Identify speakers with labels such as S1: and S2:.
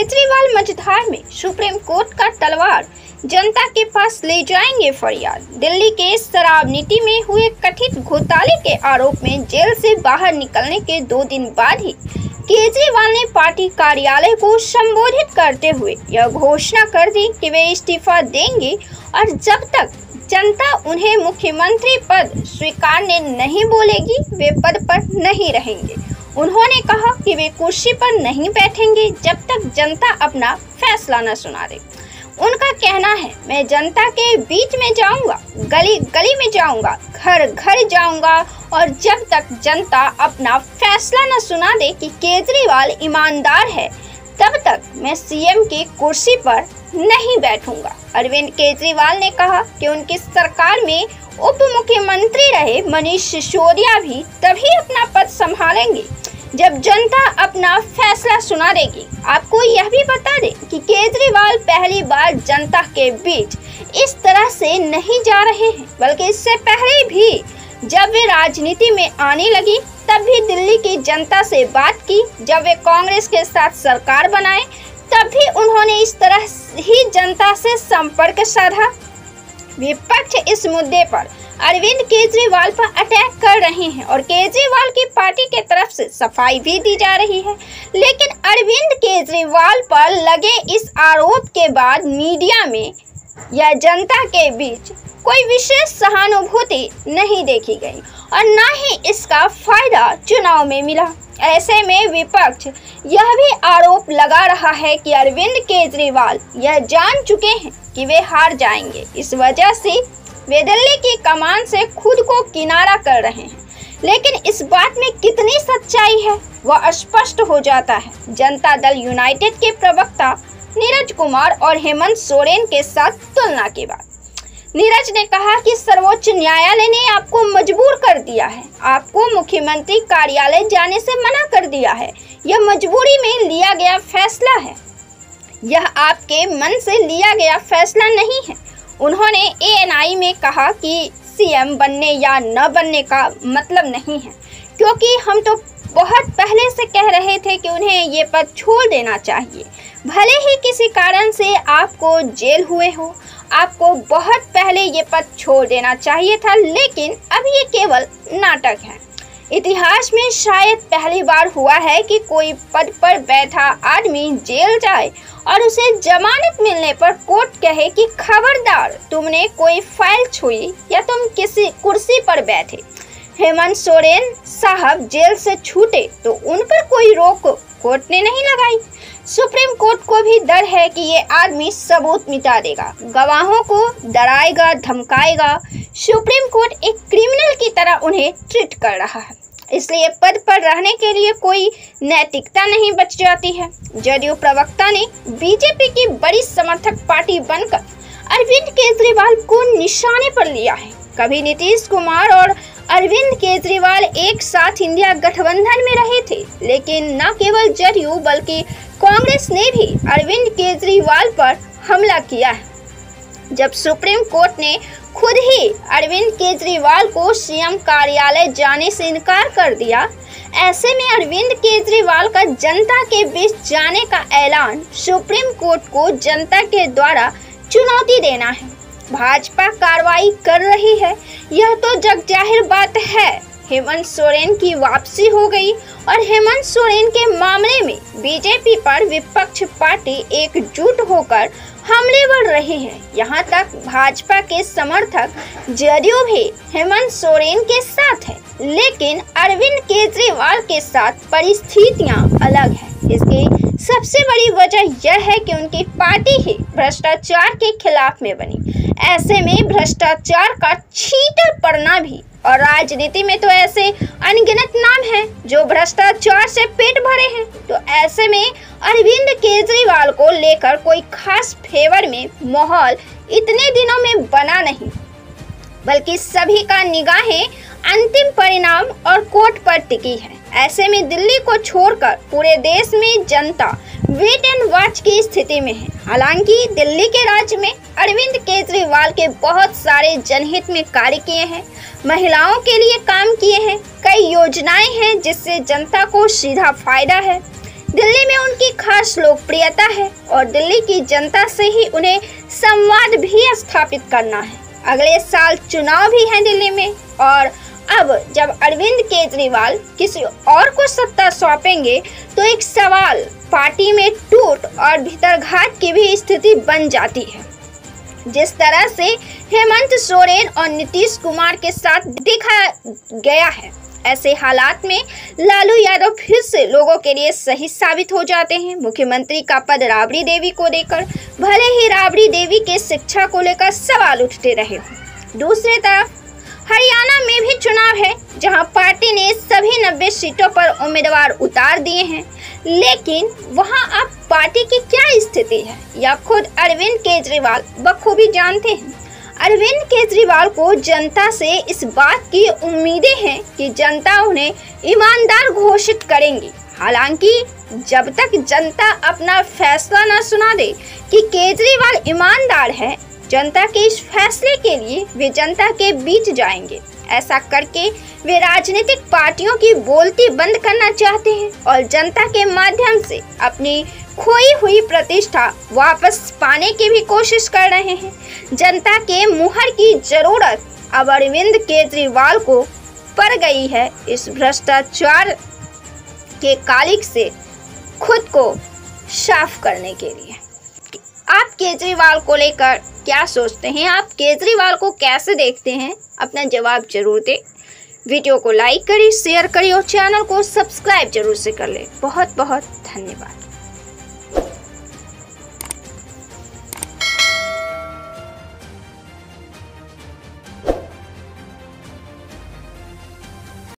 S1: केजरीवाल मझधार में supreme court का तलवार, जनता के पास ले जाएंगे फरियाद। दिल्ली के शराब नीति में हुए कथित घोटाले के आरोप में जेल से बाहर निकलने के 2 दिन बाद ही केजरीवाल ने पार्टी कार्यालय को संबोधित करते हुए यह घोषणा कर दी कि वे इस्तीफा देंगे और जब तक जनता उन्हें मुख्यमंत्री पद स्वीकारने नहीं बोलेगी वे पद पर नहीं रहेंगे। उन्होंने कहा कि वे कुर्सी पर नहीं बैठेंगे जब तक जनता अपना फैसला न सुना दे। उनका कहना है, मैं जनता के बीच में जाऊंगा, गली गली में जाऊंगा, घर घर जाऊंगा और जब तक जनता अपना फैसला न सुना दे कि केजरीवाल ईमानदार है तब तक मैं सीएम की कुर्सी पर नहीं बैठूंगा। अरविंद केजरीवाल ने कहा कि उनकी सरकार में उप मुख्यमंत्री रहे मनीष सिसोदिया भी तभी अपना पद संभालेंगे जब जनता अपना फैसला सुना देगी। आपको यह भी बता दें कि केजरीवाल पहली बार जनता के बीच इस तरह से नहीं जा रहे हैं, बल्कि इससे पहले भी जब वे राजनीति में आने लगी तब भी दिल्ली की जनता से बात की। जब वे कांग्रेस के साथ सरकार बनाए तब भी उन्होंने इस तरह ही जनता से संपर्क साधा। विपक्ष इस मुद्दे पर अरविंद केजरीवाल पर अटैक कर रहे हैं और केजरीवाल की पार्टी के तरफ से सफाई भी दी जा रही है, लेकिन अरविंद केजरीवाल पर लगे इस आरोप के बाद मीडिया में या जनता के बीच कोई विशेष सहानुभूति नहीं देखी गई और न ही इसका फायदा चुनाव में मिला। ऐसे में विपक्ष यह भी आरोप लगा रहा है कि अरविंद केजरीवाल यह जान चुके हैं कि वे हार जाएंगे, इस वजह से वे दिल्ली की कमान से खुद को किनारा कर रहे हैं। लेकिन इस बात में कितनी सच्चाई है वह स्पष्ट हो जाता है जनता दल यूनाइटेड के प्रवक्ता नीरज कुमार और हेमंत सोरेन के साथ तुलना के बाद। नीरज ने कहा कि सर्वोच्च न्यायालय ने आपको मजबूर कर दिया है, आपको मुख्यमंत्री कार्यालय जाने से मना कर दिया है। यह मजबूरी में लिया गया फैसला है, यह आपके मन से लिया गया फैसला नहीं है। उन्होंने एएनआई में कहा कि सीएम बनने या न बनने का मतलब नहीं है, क्योंकि हम तो बहुत पहले से कह रहे थे कि उन्हें ये पद छोड़ देना चाहिए। भले ही किसी कारण से आपको जेल हुए हो, आपको बहुत पहले ये पद छोड़ देना चाहिए था, लेकिन अब ये केवल नाटक है। इतिहास में शायद पहली बार हुआ है कि कोई पद पर बैठा आदमी जेल जाए और उसे जमानत मिलने पर कोर्ट कहे कि खबरदार तुमने कोई फाइल छुई या तुम किसी कुर्सी पर बैठे। हेमंत सोरेन साहब जेल से छूटे तो उन पर कोई रोक कोर्ट ने नहीं लगाई। सुप्रीम कोर्ट को भी डर है कि ये आदमी सबूत मिटा देगा, गवाहों को डराएगा, धमकाएगा। सुप्रीम कोर्ट एक क्रिमिनल की तरह उन्हें ट्रीट कर रहा है, इसलिए पद पर रहने के लिए कोई नैतिकता नहीं बच जाती है। जदयू प्रवक्ता ने बीजेपी की बड़ी समर्थक पार्टी बनकर अरविंद केजरीवाल को निशाने पर लिया है। कभी नीतीश कुमार और अरविंद केजरीवाल एक साथ इंडिया गठबंधन में रहे थे, लेकिन न केवल जदयू बल्कि कांग्रेस ने भी अरविंद केजरीवाल पर हमला किया है। जब सुप्रीम कोर्ट ने खुद ही अरविंद केजरीवाल को सीएम कार्यालय जाने से इनकार कर दिया, ऐसे में अरविंद केजरीवाल का जनता के बीच जाने का ऐलान सुप्रीम कोर्ट को जनता के द्वारा चुनौती देना है। भाजपा कार्रवाई कर रही है, यह तो जगजाहिर बात है। हेमंत सोरेन की वापसी हो गई और हेमंत सोरेन के मामले में बीजेपी पर विपक्ष पार्टी एकजुट होकर हमले बढ़ रहे हैं। यहाँ तक भाजपा के समर्थक जदयू भी हेमंत सोरेन के साथ है, लेकिन अरविंद केजरीवाल के साथ परिस्थितियाँ अलग हैं। इसकी सबसे बड़ी वजह यह है कि उनकी पार्टी ही भ्रष्टाचार के खिलाफ में बनी। ऐसे में भ्रष्टाचार का छींटा पड़ना भी, और राजनीति में तो ऐसे अनगिनत नाम हैं जो भ्रष्टाचार से पेट भरे हैं, तो ऐसे में अरविंद केजरीवाल को लेकर कोई खास फेवर में माहौल इतने दिनों में बना नहीं, बल्कि सभी का निगाहें अंतिम परिणाम और कोर्ट पर टिकी है। ऐसे में दिल्ली को छोड़कर पूरे देश में जनता वेट एंड वॉच की स्थिति में है। हालांकि दिल्ली के राज्य में अरविंद केजरीवाल के बहुत सारे जनहित में कार्य किए हैं, महिलाओं के लिए काम किए हैं, कई योजनाएं हैं जिससे जनता को सीधा फायदा है। दिल्ली में उनकी खास लोकप्रियता है और दिल्ली की जनता से ही उन्हें संवाद भी स्थापित करना है। अगले साल चुनाव भी है दिल्ली में और अब जब अरविंद केजरीवाल किसी और को सत्ता सौंपेंगे तो एक सवाल पार्टी में टूट और भीतरघात की भी स्थिति बन जाती है। जिस तरह से हेमंत सोरेन और नीतीश कुमार के साथ देखा गया है, ऐसे हालात में लालू यादव फिर से लोगों के लिए सही साबित हो जाते हैं। मुख्यमंत्री का पद राबड़ी देवी को देकर भले ही राबड़ी देवी के शिक्षा को लेकर सवाल उठते रहे हों, दूसरी तरफ हरियाणा में भी चुनाव है जहां पार्टी ने सभी 90 सीटों पर उम्मीदवार उतार दिए हैं, लेकिन वहां अब पार्टी की क्या स्थिति है यह खुद अरविंद केजरीवाल बखूबी जानते हैं। अरविंद केजरीवाल को जनता से इस बात की उम्मीदें हैं कि जनता उन्हें ईमानदार घोषित करेंगी। हालांकि जब तक जनता अपना फैसला न सुना दे कि केजरीवाल ईमानदार है, जनता के इस फैसले के लिए वे जनता के बीच जाएंगे। ऐसा करके वे राजनीतिक पार्टियों की बोलती बंद करना चाहते हैं और जनता के माध्यम से अपनी खोई हुई प्रतिष्ठा वापस पाने की भी कोशिश कर रहे हैं। जनता के मुहर की जरूरत अब अरविंद केजरीवाल को पड़ गई है इस भ्रष्टाचार के कालिक से खुद को साफ करने के लिए। आप केजरीवाल को लेकर क्या सोचते हैं? आप केजरीवाल को कैसे देखते हैं? अपना जवाब जरूर दें। वीडियो को लाइक करें, शेयर करें और चैनल को सब्सक्राइब जरूर से कर लें। बहुत बहुत धन्यवाद।